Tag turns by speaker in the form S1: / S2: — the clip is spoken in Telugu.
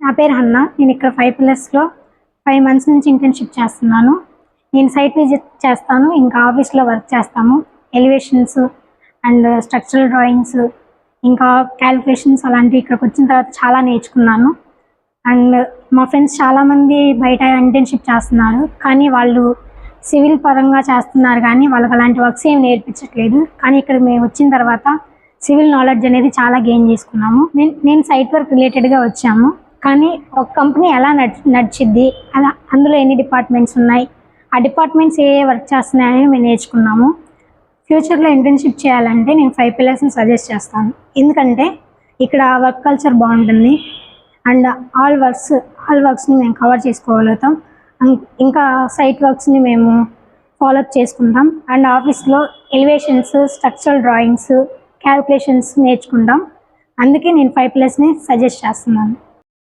S1: నా పేరు హన్నా. నేను ఇక్కడ 5 5 మంత్స్ నుంచి ఇంటర్న్షిప్ చేస్తున్నాను. నేను సైట్ విజిట్ చేస్తాను, ఇంకా ఆఫీస్లో వర్క్ చేస్తాము. ఎలివేషన్స్ అండ్ స్ట్రక్చరల్ డ్రాయింగ్స్, ఇంకా క్యాలిక్యులేషన్స్ అలాంటివి ఇక్కడికి వచ్చిన తర్వాత చాలా నేర్చుకున్నాను. అండ్ మా ఫ్రెండ్స్ చాలామంది బయట ఇంటర్న్షిప్ చేస్తున్నారు, కానీ వాళ్ళు సివిల్ పరంగా చేస్తున్నారు, కానీ వాళ్ళకి అలాంటి వర్క్స్ ఏమి నేర్పించట్లేదు. కానీ ఇక్కడ మేము వచ్చిన తర్వాత సివిల్ నాలెడ్జ్ అనేది చాలా గెయిన్ చేసుకున్నాము. నేను సైట్ వర్క్ రిలేటెడ్గా వచ్చాము, కానీ ఒక కంపెనీ ఎలా నడిచిద్ది, అలా అందులో ఎన్ని డిపార్ట్మెంట్స్ ఉన్నాయి, ఆ డిపార్ట్మెంట్స్ ఏ వర్క్ చేస్తున్నాయని మేము నేర్చుకున్నాము. ఫ్యూచర్లో ఇంటర్న్షిప్ చేయాలంటే నేను 5 పిల్లర్స్ని సజెస్ట్ చేస్తాను. ఎందుకంటే ఇక్కడ వర్క్ కల్చర్ బాగుంటుంది అండ్ ఆల్ వర్క్స్ని మేము కవర్ చేసుకోగలుగుతాం. ఇంకా సైట్ వర్క్స్ని మేము ఫాలోఅప్ చేసుకుంటాం అండ్ ఆఫీస్లో ఎలివేషన్స్, స్ట్రక్చరల్ డ్రాయింగ్స్, క్యాలిక్యులేషన్స్ నేర్చుకుంటాం. అందుకే నేను 5 పిల్లర్స్ని సజెస్ట్ చేస్తున్నాను.